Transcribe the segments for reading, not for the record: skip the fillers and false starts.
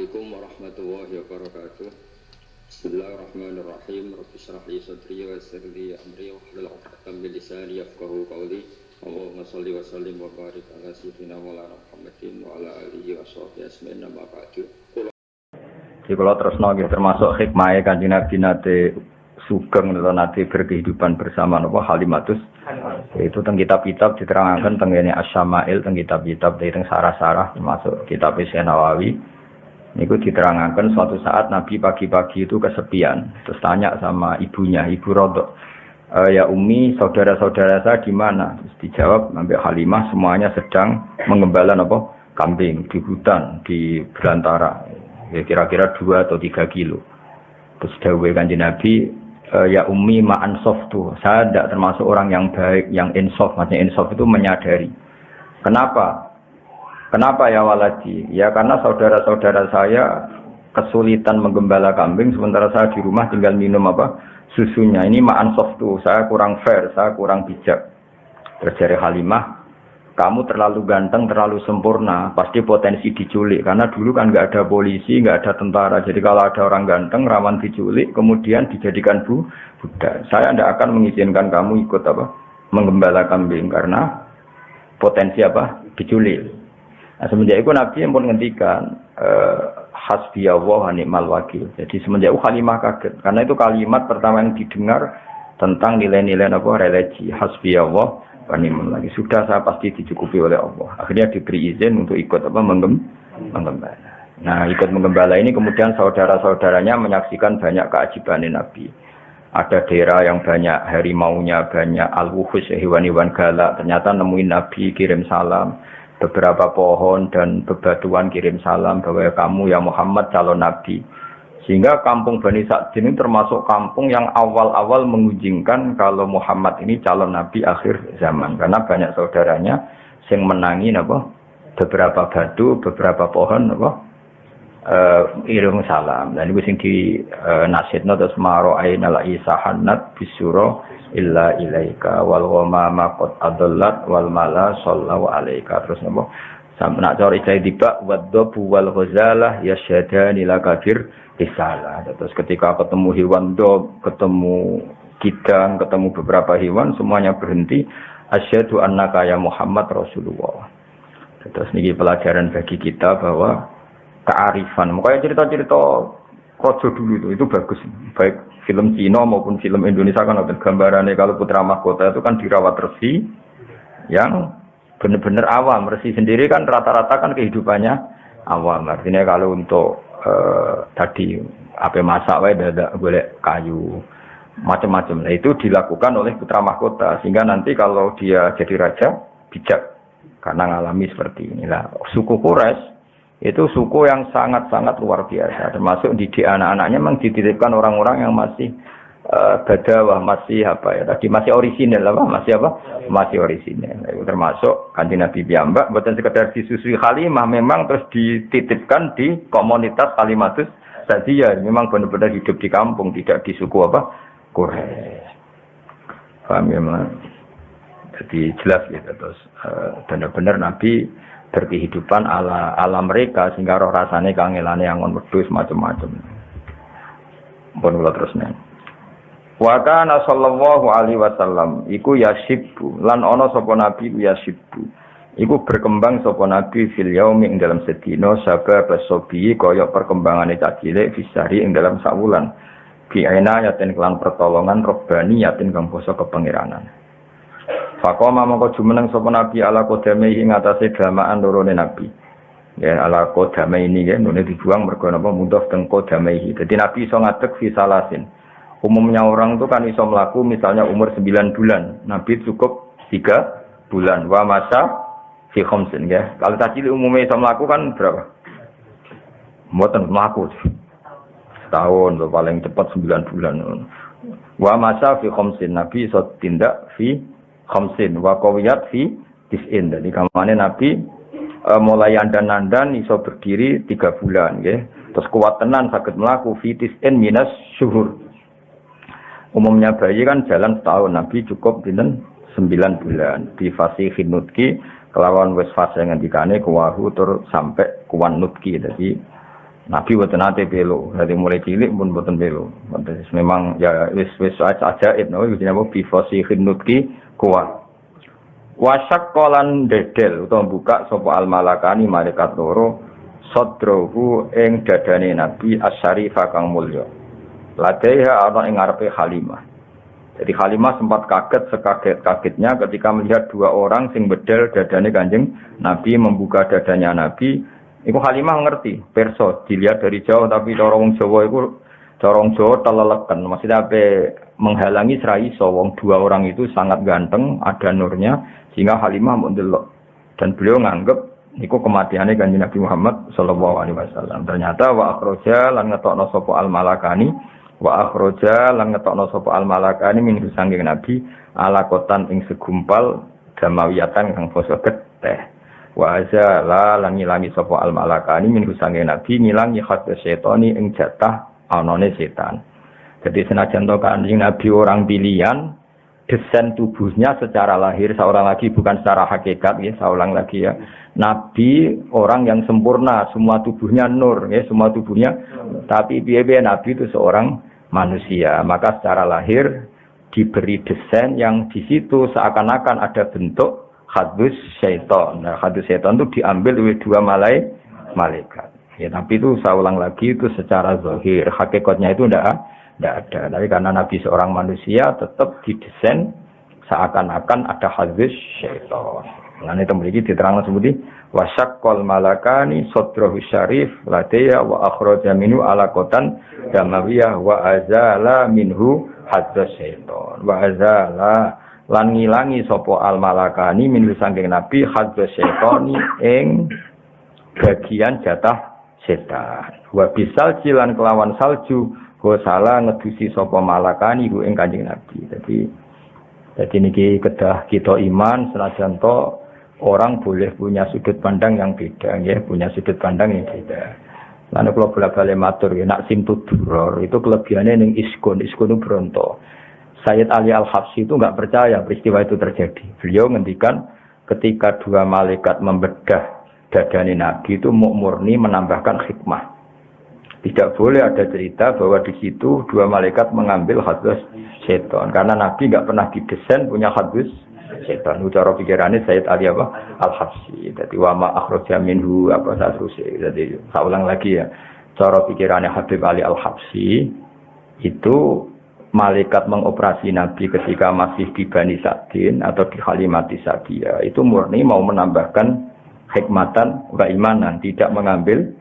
Assalamualaikum warahmatullahi wabarakatuh. Bismillahirrahmanirrahim. Rabbi shrah li sadri wa yassir li amri wahlul 'uqdatam min lisani yafqahu qawli. Allahumma shalli wa sallim wa barik ala sayyidina Maulana Muhammadin wa ala alihi wa sahbihi ajmain. Amma ba'du. Jadi kalau terus nggih termasuk hikmahnya Kanjeng Nabi nate sugeng atau nate berkehidupan bersama napa Halimatus. Itu teng kitab-kitab diterangkan teng ngene Asy-Syama'il, teng kitab-kitab teng sarah-sarah termasuk kitab Syekh Nawawi. Niku diterangkan suatu saat Nabi pagi-pagi itu kesepian, terus tanya sama ibunya, Ibu Rodok, ya Umi, saudara-saudara saya di mana? Terus dijawab sampai Halimah semuanya sedang mengembala apa? Kambing di hutan, di belantara. Ya kira-kira 2 atau 3 kilo. Terus dawuh Kanjeng Nabi, ya Umi ma'ansof tuh, saya tidak termasuk orang yang baik, yang insof. Maksudnya insof itu menyadari. Kenapa ya waladi? Ya karena saudara-saudara saya kesulitan menggembala kambing, sementara saya di rumah tinggal minum apa susunya. Ini ma'ansof tuh, saya kurang fair, saya kurang bijak. Terus dari Halimah, kamu terlalu ganteng, terlalu sempurna, pasti potensi diculik. Karena dulu kan nggak ada polisi, nggak ada tentara. Jadi kalau ada orang ganteng, rawan diculik, kemudian dijadikan budak. Saya tidak akan mengizinkan kamu ikut apa menggembala kambing karena potensi apa diculik. Nah, semenjak itu Nabi yang pun ngendikan hasbiyallah wa ni'mal wakil. Jadi semenjak itu Halimah kaget karena itu kalimat pertama yang didengar tentang nilai-nilai apa religi hasbiyallah wa ni'mal wakil. Sudah saya pasti dicukupi oleh Allah. Akhirnya diberi izin untuk ikut apa menggembala. Nah, ikut menggembala ini kemudian saudara-saudaranya menyaksikan banyak keajaiban Nabi. Ada daerah yang banyak harimaunya, banyak al-wuhus, hewan-hewan galak. Ternyata nemuin Nabi kirim salam. Beberapa pohon dan bebatuan kirim salam bahwa kamu ya Muhammad calon Nabi. Sehingga kampung Bani Sa'din ini termasuk kampung yang awal-awal mengunjingkan kalau Muhammad ini calon Nabi akhir zaman. Karena banyak saudaranya yang menangi apa, beberapa batu, beberapa pohon apa, irung salam. Dan itu yang di nasidna terus maro ainal isahanat bisuro illa ilaika wal ghamama qad adallat wal mala sallallahu alaika. Terus napa sampe nak cari ijai tiba wadhabu wal ghazalah yasyadani lakabir risalah. Terus ketika ketemu hewan dob, ketemu kidang, ketemu beberapa hewan, semuanya berhenti asyhadu annaka ya Muhammad Rasulullah. Terus niki pelajaran bagi kita bahwa kearifan, makanya cerita-cerita Rojo dulu itu bagus, baik film Cina maupun film Indonesia kan ada gambarannya kalau putra mahkota itu kan dirawat resi yang benar-benar awam. Resi sendiri kan rata-rata kan kehidupannya awam. Artinya kalau untuk tadi apa masak ada boleh kayu macam-macam. Nah itu dilakukan oleh putra mahkota sehingga nanti kalau dia jadi raja bijak karena ngalami seperti inilah. Suku Quraisy itu suku yang sangat-sangat luar biasa, termasuk didik anak-anaknya memang dititipkan orang-orang yang masih badawah, masih apa ya tadi masih orisinil apa masih orisinil. Itu termasuk Kanjeng Nabi piyambak bukan sekedar disusui Halimah, memang terus dititipkan di komunitas Halimatus Sa'diyah, memang benar-benar hidup di kampung, tidak di suku apa Quraisy. Paham ya Mas? Jadi jelas gitu terus benar-benar Nabi berkehidupan ala mereka sehingga roh rasane kangelane angon wedhus macam-macam. Pun kula terusne. Wa kana sallallahu alaihi wasallam iku yasibbu lan ana sapa nabi yasibbu. Iku berkembang sapa nabi fil yaumi ing dalam sedina sabab sobi kaya perkembangane cah cilik fisari ing dalam sawulan. Bi inayatin kelan pertolongan robbani yatin kang basa kepangeranan. Fakoma mongko jumeneng sapa nabi ala kodame ing atase damaan lorone nabi. Ya ala kodame ini ya nune dibuang mergo napa mundhaf teng kodame iki. Dadi nabi iso ngadeg fi salasin. Umumnya orang itu kan iso mlaku misalnya umur 9 bulan. Nabi cukup 3 bulan. Wa masa fi khamsin ya. Kalau cilik umumnya iso mlaku kan berapa? Mboten mlaku. Setahun lho paling cepat 9 bulan. Wa masa fi khamsin. Nabi iso tindak fi khamsin wa qawiyat fi tis'in. Jadi kamane Nabi mulai andan-andan iso berdiri 3 bulan nggih. Terus kuat tenan saged mlaku fi tis'in minas syuhur. Umumnya bayi kan jalan setahun, Nabi cukup dinten 9 bulan. Di fasi nutki kelawan wis fase ngendikane kuwahu tur sampai kuwan nutki. Jadi Nabi boten nate belo, dadi mulai cilik pun boten belo. Memang ya wis ajaib no iki jenenge bifasihin nutki kuat. Wasak kolan dedel utawa buka sapa al malakani malaikat loro sadrohu ing dadane Nabi asyarifa kang mulya. Ladaiha ana ing ngarepe Halimah. Jadi Halimah sempat kaget sekaget-kagetnya ketika melihat dua orang sing bedel dadane Kanjeng Nabi membuka dadanya Nabi. Iku Halimah ngerti, perso dilihat dari jauh tapi cara wong Jawa iku cara wong Jawa teleleken. Maksudnya apa menghalangi serai wong dua orang itu sangat ganteng, ada nurnya sehingga Halimah mendelok dan beliau nganggep iku kematiannya Kanjeng Nabi Muhammad sallallahu alaihi wasallam. Ternyata wa akhraja lan ngetokno sapa al malakani wa akhraja lan ngetokno sapa al malakani min sanging Nabi alakotan ing segumpal damawiyatan kang basa geteh. Wa azala lan ngilangi sapa al malakani min sanging Nabi ngilangi khatus setoni ing jatah anane setan. Jadi senajan to Kanjeng Nabi orang pilihan, desain tubuhnya secara lahir seorang lagi bukan secara hakikat ya, saya ulang lagi ya. Nabi orang yang sempurna, semua tubuhnya nur ya, semua tubuhnya. Tapi piye-piye Nabi itu seorang manusia, maka secara lahir diberi desain yang di situ seakan-akan ada bentuk hadus syaitan. Nah, hadus syaitan itu diambil oleh dua malaikat. Ya, tapi itu saya ulang lagi itu secara zahir, hakikatnya itu tidak ada. Tapi karena Nabi seorang manusia tetap didesain seakan-akan ada hadus syaitan. Nah, itu memiliki diterangkan seperti wasaqqal malakani sadrahu syarif ladaya wa akhraja minhu alaqatan damawiyah wa azala minhu hadus syaitan. Wa azala lan ngilangi sapa al malakani minhu saking Nabi hadus syaitani ing bagian jatah setan. Wa bisal cilan kelawan salju go salah ngedusi sapa malakani ku ing Kanjeng Nabi. Jadi niki kedah kita iman senajan to orang boleh punya sudut pandang yang beda ya, punya sudut pandang yang beda. Lalu kalau bola-balik matur ya, nak simtud duror itu kelebihannya ning iskun itu bronto. Sayyid Ali Al-Habsyi itu enggak percaya peristiwa itu terjadi. Beliau ngendikan ketika dua malaikat membedah dadane Nabi itu murni menambahkan hikmah. Tidak boleh ada cerita bahwa di situ dua malaikat mengambil hadus setan karena Nabi enggak pernah didesain punya hadus setan. Cara pikirannya Sayyid Ali Al-Habsyi. Jadi wa ma akhraja minhu apa satrusé. Jadi saya ulang lagi ya. Cara pikirannya Habib Ali Al-Habsyi itu malaikat mengoperasi Nabi ketika masih di Bani Sa'din atau di Halimati Sa'diyah itu murni mau menambahkan hikmatan wa imanan, tidak mengambil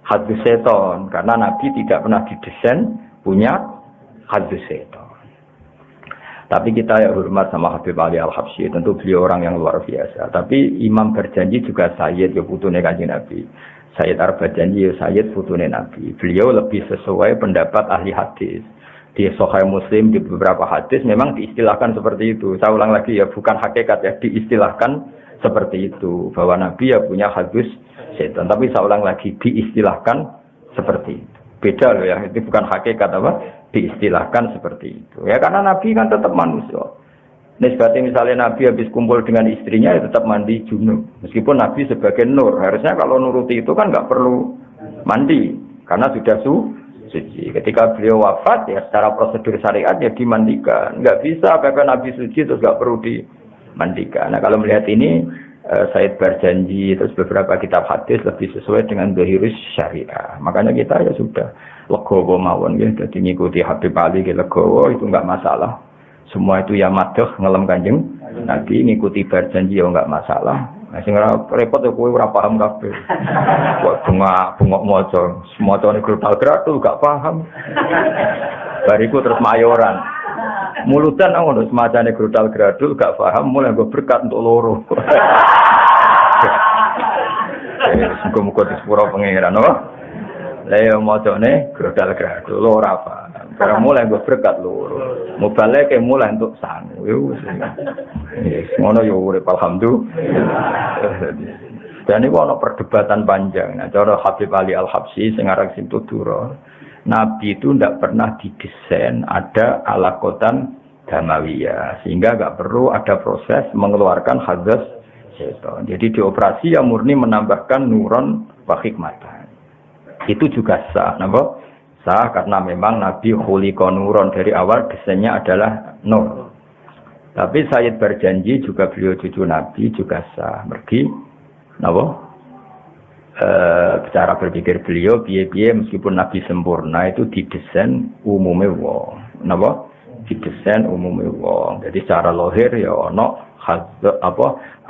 hadus setan karena Nabi tidak pernah didesain punya hadus setan. Tapi kita ya hormat sama Habib Ali Al-Habsyi, tentu beliau orang yang luar biasa. Tapi imam berjanji juga Sayyid ya putune Kanjeng Nabi. Sayyid Arab berjanji ya Sayyid putune Nabi. Beliau lebih sesuai pendapat ahli hadis. Di Sahih Muslim di beberapa hadis memang diistilahkan seperti itu. Saya ulang lagi ya, bukan hakikat ya, diistilahkan seperti itu bahwa Nabi ya punya hadus setan. Tapi saya ulang lagi diistilahkan seperti itu. Beda loh ya, itu bukan hakikat apa? Diistilahkan seperti itu. Ya karena Nabi kan tetap manusia. Nisbatnya misalnya Nabi habis kumpul dengan istrinya ya tetap mandi junub. Meskipun Nabi sebagai nur, harusnya kalau nuruti itu kan nggak perlu mandi karena sudah suci. Ketika beliau wafat ya secara prosedur syariat ya dimandikan. Nggak bisa karena Nabi suci terus nggak perlu dimandikan. Nah kalau melihat ini Said berjanji terus beberapa kitab hadis lebih sesuai dengan zahirus syariah. Makanya kita ya sudah legowo mawon ya, jadi ngikuti Habib Ali ke legowo itu enggak masalah. Semua itu ya madhah ngelem Kanjeng Nabi, ngikuti berjanji ya enggak masalah. Nah sing repot ya kowe ora paham kabeh. Kok bengok maca, semacane grutal-gratul gak paham. Bariku terus mayoran. Mulutan ngono semacane grutal-gradul gak paham mulai gue berkat untuk loro. Muga-muga disepuro pangeran no. Lah yo macane grutal-gradul ora paham. Karena mulai gue berkat loro. Mubalik mulai untuk sangu. Yes, ngono yo urip alhamdulillah. Dan ini ono perdebatan panjang. Nah, cara Habib Ali Al-Habsyi sing aran Simtudura, Nabi itu tidak pernah didesain ada alakotan damawiyah sehingga nggak perlu ada proses mengeluarkan hadus setan. Jadi dioperasi yang murni menambahkan nuron wa hikmatan. Itu juga sah, napa? Sah karena memang Nabi khuliqa nuron, dari awal desainnya adalah nur. Tapi Sayyid berjanji juga beliau cucu Nabi juga sah. Mergi napa? Cara berpikir beliau piye-piye meskipun Nabi sempurna itu didesain umume wong. Napa? Didesain umume wong. Jadi secara lahir ya ono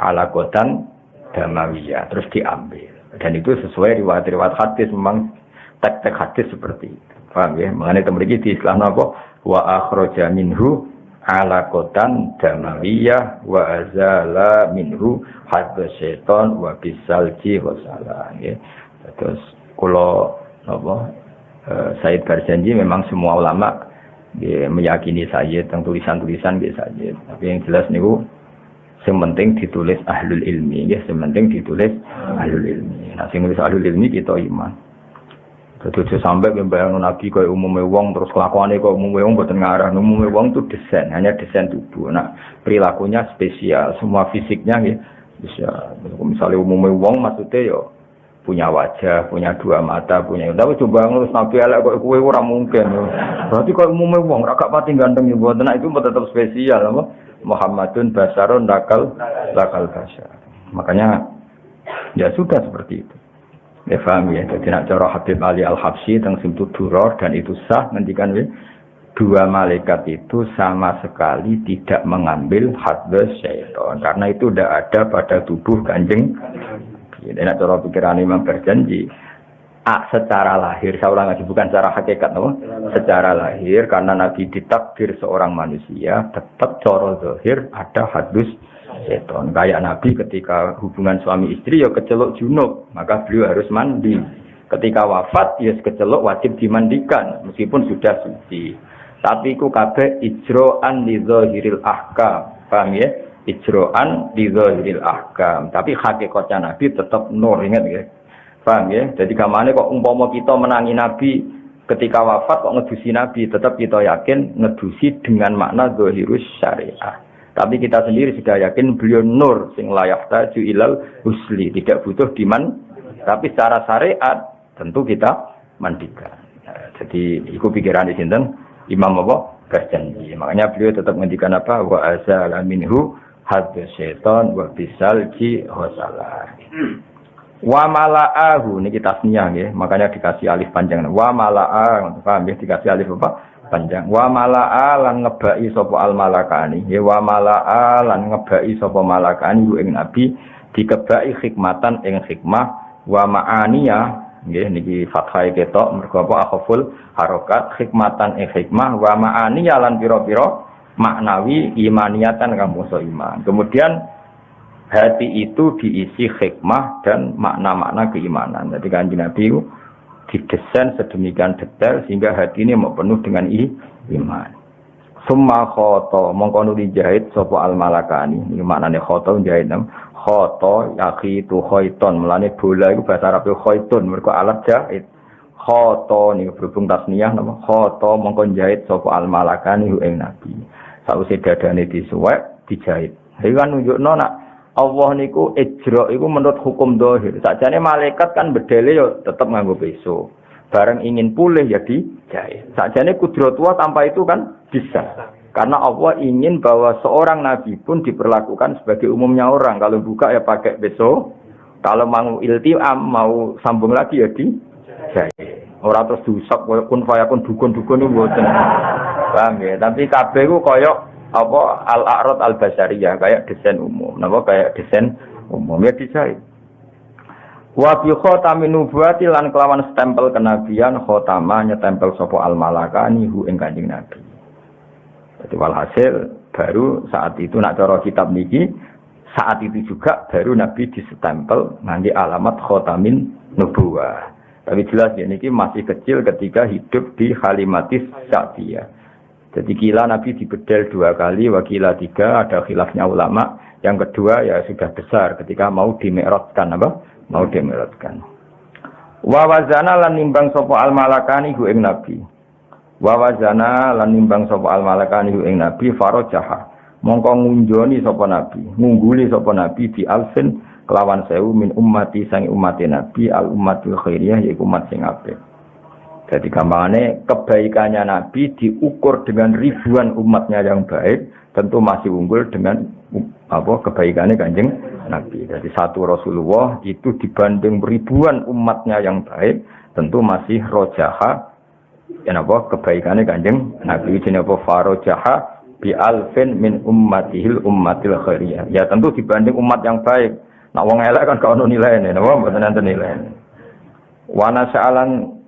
alagotan damawiyah terus diambil. Dan itu sesuai riwayat-riwayat hadis, memang tek-tek hadis seperti itu. Paham ya? Mengenai temriki di istilah apa? Wa akhraja minhu alagotan damawiyah wa azala minhu hadza syaitan wa bisalji wa salah. Ya. Terus kalau apa? Sayyid berjanji memang semua ulama ya, meyakini Sayyid tentang tulisan-tulisan dia Sayyid. Tapi yang jelas niku yang penting ditulis ahlul ilmi, ya, yang penting ditulis ahlul ilmi. Nah, sing nulis ahlul ilmi kita iman. Terus sampai membayang Nabi kaya umumnya wong, terus kelakuannya kaya umumnya wong, buatan ngarah. Umumnya wong itu desain, hanya desain tubuh. Nah, perilakunya spesial, semua fisiknya ya. Bisa, misalnya umumnya wong maksudnya ya punya wajah, punya dua mata, punya. Tapi coba ngurus Nabi elek kok kowe ora mungkin. Berarti kaya umumnya wong, ra gak pati ganteng ya, buatan. Nah, itu tetap spesial, apa? Muhammadun basarun lakal basar. Makanya ya sudah seperti itu. Ya paham ya. Jadi nak cara Habib Ali Al-Habsyi tentang Simtu Duror dan itu sah ngendikan ya, dua malaikat itu sama sekali tidak mengambil hadza syaitan karena itu tidak ada pada tubuh Kanjeng. Jadi nak cara pikiran Imam berjanji secara lahir, saya ulang lagi, bukan secara hakikat, no? Secara lahir, karena Nabi ditakdir seorang manusia, tetap cara zahir ada hadus seton. Kayak Nabi ketika hubungan suami istri, ya kecelok junub, maka beliau harus mandi. Ketika wafat, ya kecelok wajib dimandikan, meskipun sudah suci. Tapi ku kabeh ijro'an li zahiril ahkam, paham ya? Ijro'an li zahiril ahkam. Tapi hakikatnya Nabi tetap nur, ingat ya? Paham ya? Jadi gamane kok umpama kita menangi Nabi ketika wafat kok ngedusi Nabi, tetap kita yakin ngedusi dengan makna zahirus syariah. Tapi kita sendiri sudah yakin beliau nur sing layak taju ilal husli, tidak butuh diman. Tapi secara syariat tentu kita mandikan. Nah, jadi itu pikiran di sini Imam apa? Berjanji. Makanya beliau tetap menghentikan apa? Wa azala minhu hadza syaitan wa bisalji wasalah. Wa mala'ahu ini kita tasniyah nggih, makanya dikasih alif panjang. Wa mala'a, paham ya, dikasih alif apa? Panjang. Wa mala'a lan ngebai sapa al malakani. Ya wa mala'a lan ngebai sapa malakani ing Nabi dikebai hikmatan ing hikmah wa ma'aniya nggih niki fathah ketok mergo apa akhful harokat hikmatan ing hikmah wa ma'aniya lan pira-pira maknawi imaniyatan kang basa iman. Kemudian hati itu diisi hikmah dan makna-makna keimanan. Jadi Kanjeng Nabi itu didesain sedemikian detail sehingga hati ini mau penuh dengan iman. Summa khoto mongko nuli jahit sapa al malakani. Iki maknane khoto jahit nam. Khoto yaqitu khaiton. Mulane bola iku bahasa Arab khaitun mergo alat jahit. Khoto niku berhubung tasniyah napa? Khoto mongko jahit sapa al malakani ing Nabi. Sawise dadane disuwek dijahit. Iki kan nunjukno nak Allah niku ijra iku menurut hukum zahir. Sakjane malaikat kan bedele ya tetep nganggo peso. Bareng ingin pulih ya dijahit. Sakjane kudratullah tanpa itu kan bisa. Karena Allah ingin bahwa seorang nabi pun diperlakukan sebagai umumnya orang. Kalau buka ya pakai peso. Kalau mau iltiam, mau sambung lagi ya dijahit. Ora terus diusap kun fayakun dukun-dukun niku mboten. Paham ya? Tapi kabeh ku koyok apa al-a'rad al-basariyah kayak desain umum. Napa kayak desain umum ya dijahit. Wa bi khatamin nubuwati lan kelawan stempel kenabian khatama nyetempel sapa al-malakani hu ing Kanjeng Nabi. Jadi walhasil baru saat itu nak cara kitab niki saat itu juga baru Nabi disestempel ngangge alamat khatamin nubuwah. Tapi jelas ya niki masih kecil ketika hidup di Halimatis Sa'diyah. Jadi kila Nabi dibedel 2 kali, wakila 3, ada khilafnya ulama. Yang kedua ya sudah besar ketika mau dimi'rajkan apa? Mau dimi'rajkan. Wa wazana lan nimbang sapa al malakani hu ing Nabi. Wa wazana lan nimbang sapa al malakani hu ing Nabi farajaha. Mongko ngunjoni sapa Nabi, ngungguli sapa Nabi di alfin kelawan sewu min ummati sang umat Nabi al ummatul khairiyah yaiku umat sing apik. Jadi gampangane kebaikannya Nabi diukur dengan ribuan umatnya yang baik, tentu masih unggul dengan kebaikannya Kanjeng Nabi. Jadi satu Rasulullah itu dibanding ribuan umatnya yang baik, tentu masih rojaha kebaikannya Kanjeng Nabi. Jenenge apa farojaha bi alfin min ummatihil ummatil khairiyah. Ya tentu dibanding umat yang baik. Nak wong elek kan gak ono nilaine, napa mboten enten nilaine. Wa nasa'alan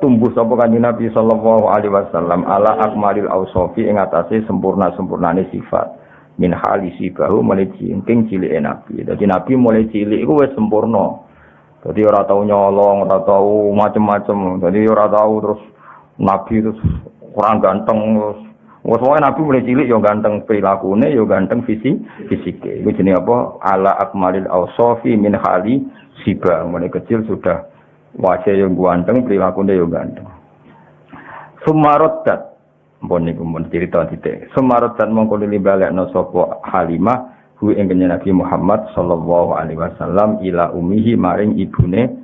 tumbuh sapa Kanjeng Nabi sallallahu alaihi wasallam ala akmalil ausofi ing atase sempurnane sifat min halisi bahu mulai cincing cilik Nabi. Dadi Nabi mulai cilik iku wis sempurna. Dadi ora tau nyolong, ora tau macem-macem. Dadi ora tau terus Nabi terus kurang ganteng terus. Wes Nabi mulai cilik ya ganteng prilakune ya ganteng fisike. Iku jenenge apa? Ala akmalil ausofi min hali siba. Mulai kecil sudah wajah yang ganteng, perilakunya yang ganteng. Sumarodat, pun niku mun cerita titik. Sumarodat mongko libalekno sapa Halimah hu ing Nabi Muhammad sallallahu alaihi wasallam ila ummihi maring ibune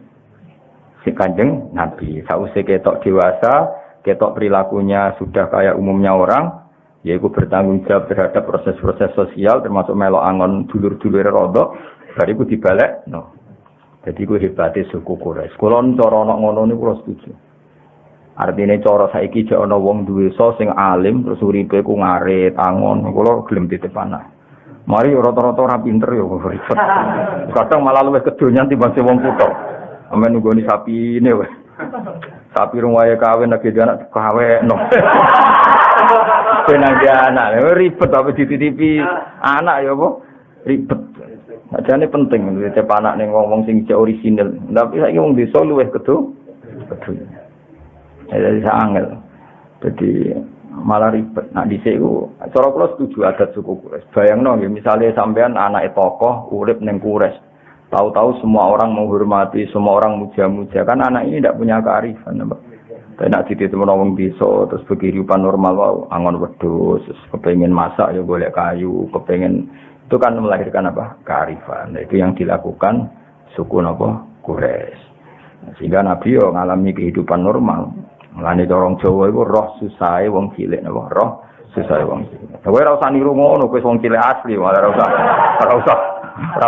si Kanjeng Nabi. Sausé ketok dewasa, ketok perilakunya sudah kayak umumnya orang, yaitu bertanggung jawab terhadap proses-proses sosial termasuk melok angon dulur-dulure rodok, bariku dibalek no. Jadi gue hebatnya suku Quraisy. Kalau cara nak ngono ni gue setuju. Artinya cara saiki jek ana wong duwe sing alim terus uripe ku ngarit angon, kula gelem ditepanah. Mari rata-rata ora pinter ya ribet. Kadang malah luwih kedonyan timbang sing wong kutho. Amen nggoni sapine wae. Sapi rung wae kawin lagi anak kawekno. Penang anak ribet apa dititipi anak ya apa? Ribet. Ajane penting nitip anak ning wong sing jek orisinil. Tapi saiki wong desa luwih kedu. Jadi angel. Jadi malah ribet. Nah dhisik iku cara kula setuju adat suku Quraisy. Bayangno nggih misale sampean anake tokoh urip ning Quraisy. Tahu-tahu semua orang menghormati, semua orang muja-muja. Kan anak ini tidak punya kearifan. Tapi nak dititip wong desa terus kehidupan normal wae angon wedhus, kepengin masak ya golek kayu, kepengin itu kan melahirkan apa? Kearifan. Nah, itu yang dilakukan suku napa? Quraisy. Sehingga Nabi yo ngalami kehidupan normal. Mulane orang Jawa iku roh susahe wong cilik napa? Roh susahe wong cilik. Kowe ora usah niru ngono, kowe wong cilik asli, malah ora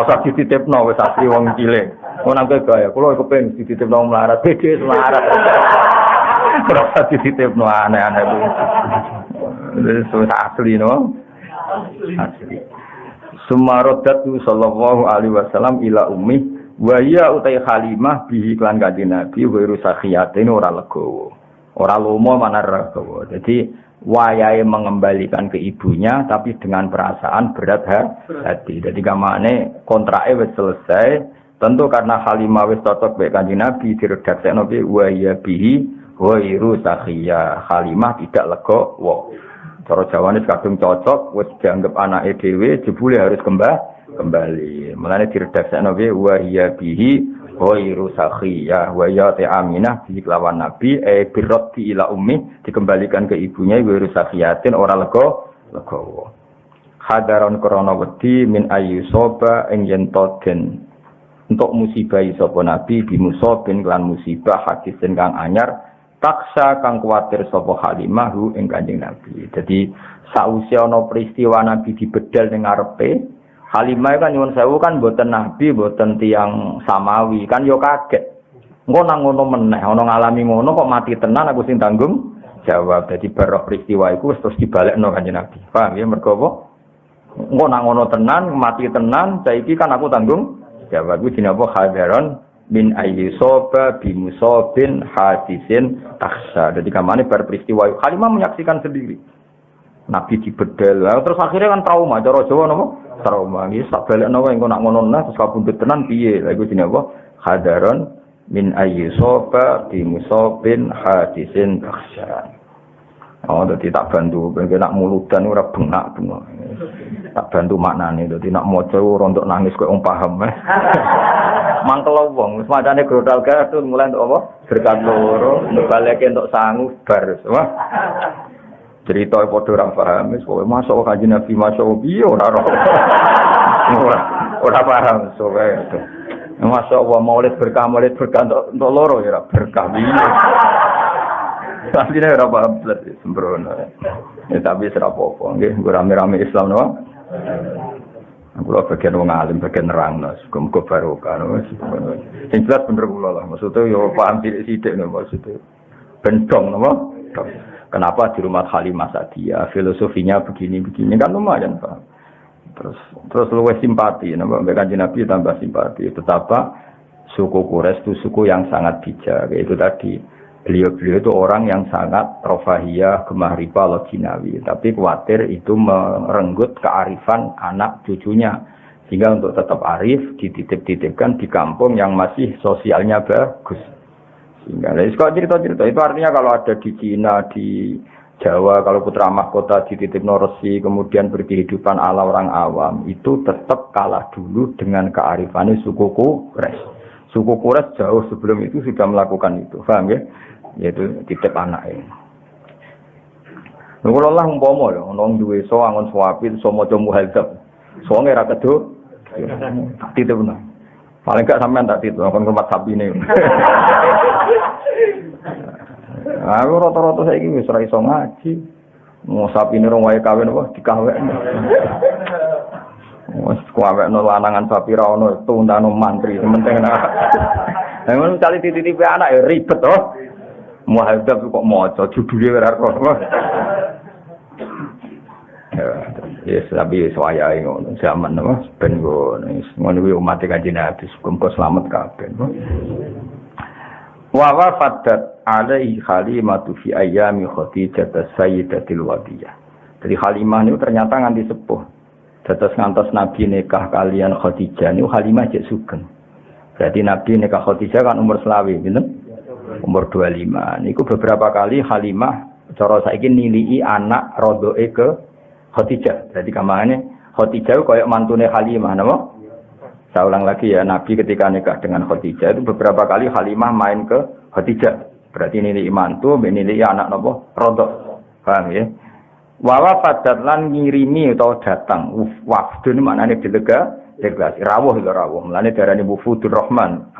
usah dititipno wis asli wong cilik. Ngono nang gaya, kula kepengin dititipno melarat, beda melarat. Ora usah dititipno aneh-aneh kuwi. Wis asli no. Asli. Sumarodatu sallallahu alaihi wasallam ila ummi wa ya utai Halimah bihi klan kanjeng Nabi wa rusakhiyatene ora legowo. Ora lomo mana legowo. Jadi wayahe mengembalikan ke ibunya tapi dengan perasaan berat hati. Jadi gamane kontrake wis selesai. Tentu karena Halimah wis cocok mek kanjeng Nabi diredaksekno bi wa ya bihi wa rusakhiyah. Halimah tidak legowo. Cara Jawane kadung cocok wis dianggap anake dhewe jebule harus kembali. Mulane diredaksekno wae wa hiya bihi ghairu sakhiyah wa ya ta Aminah bi lawan Nabi birrati ila ummi dikembalikan ke ibunya ghairu sakhiyatin ora legowo. Hadaron krana wedi min ayyusoba ing yen toden untuk musibah sapa Nabi bi musabin lan musibah hadisin kang anyar taksa kang kuwatir sapa Halimah hu ing Kanjeng Nabi. Jadi sausé ana peristiwa Nabi dibedal ning ngarepe, Halimah kan nyuwun sewu kan mboten Nabi, mboten tiyang samawi, kan yo kaget. Engko nang ngono meneh, ana ngalami ngono kok mati tenan aku sing tanggung jawab. Dadi barok peristiwa iku terus dibalekno Kanjeng Nabi. Paham ya mergo apa? Engko nang ngono tenan, mati tenan, saiki kan aku tanggung jawab. Iku jenenge apa? Hadaron min ayyusoba bimusobin hadisin takhsa. Jadi kamane bar peristiwa Halimah menyaksikan sendiri Nabi dibedel. Terus akhirnya kan trauma, cara Jawa napa? Trauma. Iki sak balekno wae engko nak ngono nah terus kabundut tenan piye? Lha iku jenenge apa? Hadaron min ayyusoba bimusobin hadisin takhsa. Oh, dadi tak bantu, ben nak muludan ora bengak-bengok. Tak bantu maknane, dadi nak maca rontok nangis koyo wong paham. Mangkel wong, wis macane grodal gadul mulai entuk apa? Berkat loro, baleke entuk sangu bar. Wah. Cerita padha ora paham, wis kowe masuk Kanjeng Nabi masuk piye ora ora. Ora paham soalnya itu. Masya Allah maulid berkah untuk loro ya berkah. Tapi ini ora paham sembrono. Ya tapi ora apa-apa nggih, rame-rame Islam no. Kula bagian wong alim bagian nerangno, muga barokah no. Sing jelas bener kula lah, maksudnya yo paham sithik-sithik no maksudnya. Bendong napa? Kenapa di rumah Halimah Sa'diyah filosofinya begini-begini kan lumayan Pak. Terus luwih simpati, napa Kanjeng Nabi tambah simpati. Betapa suku Quraisy itu suku yang sangat bijak. Itu tadi beliau itu orang yang sangat rofahiyah, gemah riba, loginawi. Tapi khawatir itu merenggut kearifan anak cucunya. Sehingga untuk tetap arif dititip-titipkan di kampung yang masih sosialnya bagus. Sehingga kalau cerita-cerita itu artinya kalau ada di Cina, di Jawa, kalau putra mahkota dititip Norsi, kemudian berkehidupan ala orang awam, itu tetap kalah dulu dengan kearifannya suku Quraisy. Suku Quraisy jauh sebelum itu sudah melakukan itu, paham ya? Yaitu titip anaknya. Kalau Allah umpama ya, orang duwe so angon suapin, so mojo muhadzab, so ngira kedo, titip benar. Paling gak sampean tak titip, akan rumah sapi ini. Aku rata-rata saiki wis ora iso ngaji. Mau sapine rong wae kawin apa dikawekno. Wes kawekno lanangan sapi ra ono tundano mantri sementing ana. Lah ngono cali titipe anak ya ribet to. Muhadzab kok maca judule ora kok. Ya, tapi wayahe ngono zaman apa ben ngono kuwi umat Kanjeng Nabi muga slamet kabeh. Wa wafadat alaihi Halimatu fi ayyami Khadijah sayyidatil wadiyah. Jadi Halimah itu ternyata nganti sepuh. Dados ngantos Nabi nikah kalian Khadijah niku Halimah jek sugeng. Berarti Nabi nikah Khadijah kan umur 20, pinten? Umur 25. Niku beberapa kali Halimah cara saiki nilii anak rodoe ke Khadijah. Jadi kamane Khadijah koyo mantune Halimah napa? Saya ulang lagi ya, Nabi ketika nikah dengan Khadijah itu beberapa kali Halimah main ke Khadijah. Berarti nilai mantu, nilai anak nopo rodok. Paham ya? Wawa fadat lan ngirimi atau datang. Wafdu ini maknanya delegasi. Rawuh itu rawuh. Mulanya darahnya Wufudur Rahman.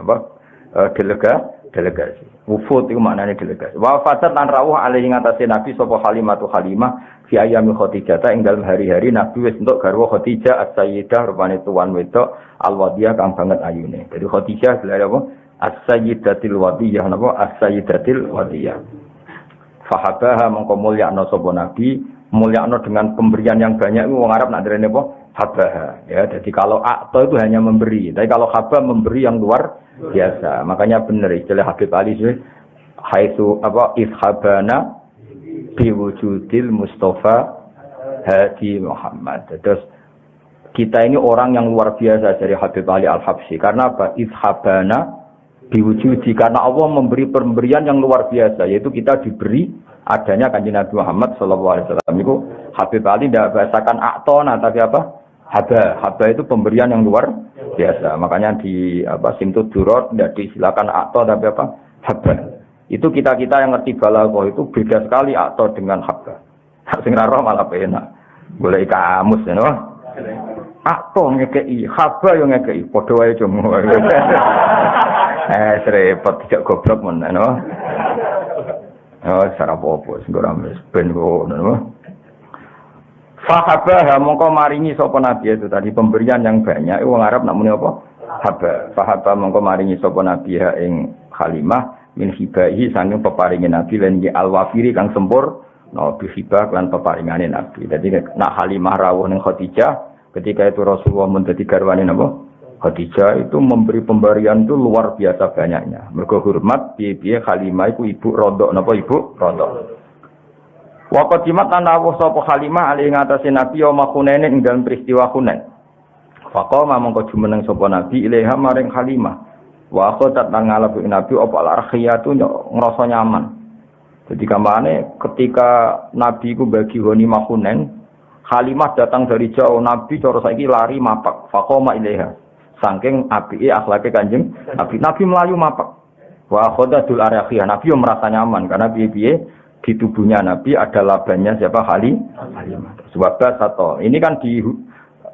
Delegasi. Wufud itu maknanya delegasi. Wawa fadat lan rawuh alaihi ngatasi Nabi sopo Halimatu Halimah. Fi ayami Khadijah ing dalam hari-hari Nabi wis entuk garwa Khadijah as-sayyidah rupane tuan wedok al-wadiyah kang banget ayune. Jadi Khadijah gelar apa? As-sayyidatil wadiyah napa? As-sayyidatil wadiyah. Fahabaha mongko mulyakno sapa Nabi, mulyakno dengan pemberian yang banyak. Wong Arab nak derene apa? Habaha. Ya, jadi kalau akto itu hanya memberi, tapi kalau haba memberi yang luar biasa. Makanya benar istilah Habib Ali itu haitsu apa ishabana biwujudil Mustafa Hadi Muhammad. Terus kita ini orang yang luar biasa dari Habib Ali Al-Habsyi. Karena apa? Ishabana biwujudi. Karena Allah memberi pemberian yang luar biasa. Yaitu kita diberi adanya Kanjeng Nabi Muhammad SAW. Itu Habib Ali tidak bahasakan aktona, tapi apa? Haba itu pemberian yang luar biasa. Makanya di Simtud Durot tidak disilakan akto, tapi apa? Haba. Itu kita-kita yang ngerti balaghah itu beda sekali atau dengan habba. Sing ra roh malah penak. Golek kamus ya no. Atau ngekei, habba yo ngekei, padha wae cuma. Repot tidak goblok men no. Oh, sarapopo sing ora mes ben ngono. Fahabah mongko maringi sapa nabi itu tadi pemberian yang banyak. Wong Arab nak muni apa? Haba. Fahabah mongko maringi sapa nabi ing Halimah min hibahi sanging peparinge Nabi lan al-wafiri kang sempur no hibah lan peparingane Nabi. Dadi nak Halimah rawuh ning Khadijah ketika itu Rasulullah menjadi garwane napa? Khadijah itu memberi pemberian itu luar biasa banyaknya. Mergo hormat piye-piye Halimah iku ibu rodok napa ibu rodok. Wa qadimat ana wa sapa Halimah ali ngatasi Nabi ya makunen ing dalem peristiwa Hunain. Faqama mongko jumeneng sapa Nabi ilaiha maring Halimah. Wa khodat nang ngalabu Nabi apa al-arkhiyatu ngrasa nyaman. Jadi kampane ketika Nabi ku bagi ghanimah Hunain, Halimah datang dari jauh, Nabi cara saiki lari mapak, faqoma ilaiha. Saking apike akhlake Kanjeng Nabi, Nabi melayu mapak. Wa khodatul arkhiyah, Nabi yo merasa nyaman karena piye-piye di tubuhnya Nabi ada labanya siapa Halimah. Sebab atau ini kan di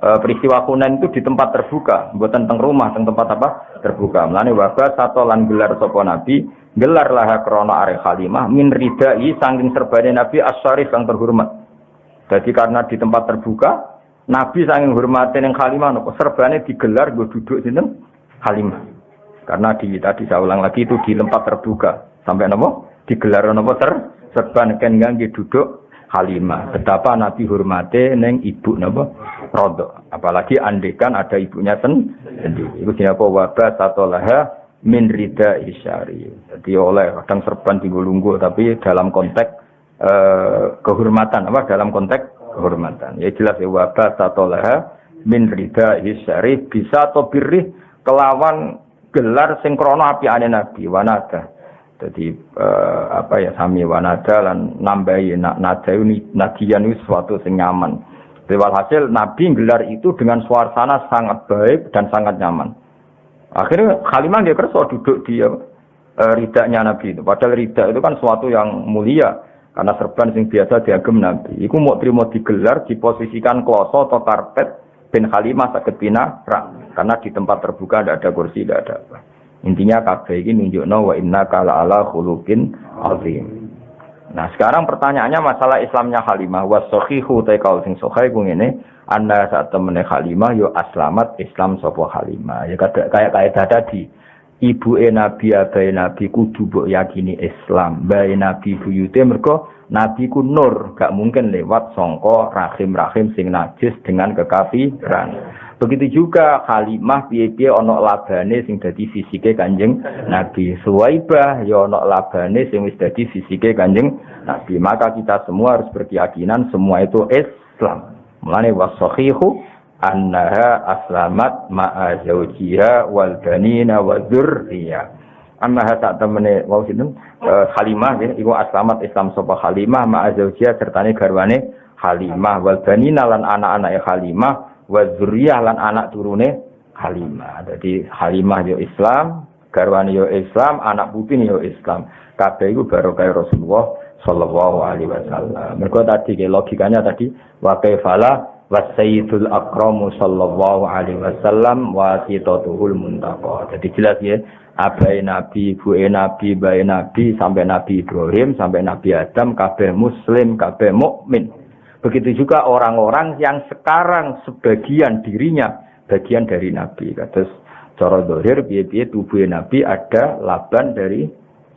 peristiwa Hunain itu di tempat terbuka, bukan teng rumah, teng tempat apa? Terbuka. Mulane wabah satolan gelar sapa Nabi, gelar laha krana are Halimah min ridai saking serbane Nabi as-syarif yang terhormat. Jadi karena di tempat terbuka, Nabi saking hormate ning Halimah nopo serbane digelar nggo duduk sinten Halimah. Karena tadi saya ulang lagi itu di tempat terbuka. Sampai nopo digelar nopo serban kan ngangge duduk Halimah. Betapa Nabi hormate neng ibu napa Rodo. Apalagi andekan ada ibunya sendiri. Iku jenenge apa wabah satolaha min rida isyari. Jadi oleh kadang serban digulunggu tapi dalam konteks kehormatan apa dalam konteks kehormatan. Ya jelas ya wabah satolaha min rida isyari bisa atau birih kelawan gelar sing krana apiane Nabi wanada. Jadi apa ya sami wanada lan nambahi nada nadian itu suatu sing nyaman. Walhasil Nabi gelar itu dengan suasana sangat baik dan sangat nyaman. Akhirnya Halimah dia kerso duduk di ridanya Nabi itu. Padahal rida itu kan suatu yang mulia karena serban sing biasa diagem Nabi. Iku mau terima digelar diposisikan kloso atau karpet ben Halimah saged pinarang karena di tempat terbuka tidak ada kursi tidak ada apa. Intinya kabeh iki nunjukno wa innaka la ala khuluqin azim. Nah, sekarang pertanyaannya masalah Islamnya Halimah was sahihu ta kaul sing sahih ku ngene, anna sak temene Halimah yo aslamat Islam sapa Halimah. Ya kayak kaidah tadi. Ibuke Nabi abahe Nabi kudu mbok yakini Islam. Bae Nabi buyute mergo Nabi ku nur, gak mungkin lewat sangka rahim-rahim sing najis dengan kekafiran. Begitu juga Halimah piye-piye ana labane sing dadi fisike Kanjeng Nabi. Suwaibah ya ana labane sing wis dadi fisike Kanjeng Nabi. Maka kita semua harus berkeyakinan semua itu Islam. Mulane wasahihu annaha aslamat ma'a zawjiha wal banina wa dzurriyyah. Annaha sak temene wau sinten Halimah ya iku aslamat Islam sapa Halimah ma'a zawjiha sertane garwane Halimah wal banina lan anak-anake Halimah wa dzurriyyah lan anak turune Halimah. Jadi Halimah yo Islam, garwane yo Islam, anak putine yo Islam. Kabeh iku barokah Rasulullah sallallahu alaihi wasallam. Mergo tadi logikanya tadi wa kaifala wasayyidul akramu sallallahu alaihi wasallam wasitatuhul muntaqa. Jadi jelas ya, abai Nabi, ibuke Nabi, bae Nabi sampai Nabi Ibrahim sampai Nabi Adam kabeh muslim, kabeh mukmin. Begitu juga orang-orang yang sekarang sebagian dirinya bagian dari Nabi. Kados cara zahir piye-piye tubuh Nabi ada laban dari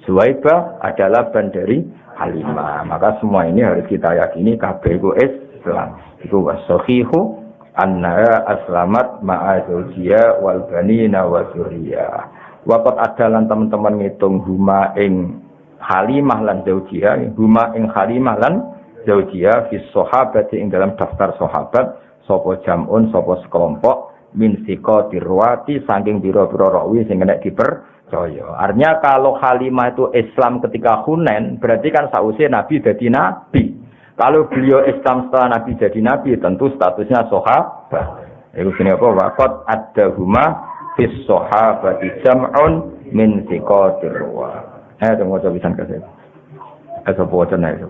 Suwaibah, ada laban dari Halimah. Maka semua ini harus kita yakini kabeh iku Islam. Iku wasahihu anna aslamat ma'a zawjiya wal banina wa dzurriyyah. Waqat adalan teman-teman ngitung huma ing Halimah lan zawjiya, huma ing Halimah lan zawjiya fi sahabati ing dalam daftar sahabat sapa jamun sapa sekelompok min siqatir ruwati saking pira-pira rawi sing nek dipercaya. Artinya kalau Halimah itu Islam ketika Hunain berarti kan sausé Nabi dadi nabi. Kalau beliau Islam setelah Nabi jadi nabi tentu statusnya sahabat. Iku jenenge apa? Waqat adahuma fis sahabati jam'un min siqatir ruwati. Tunggu coba pisan kasih. Apa wacana itu?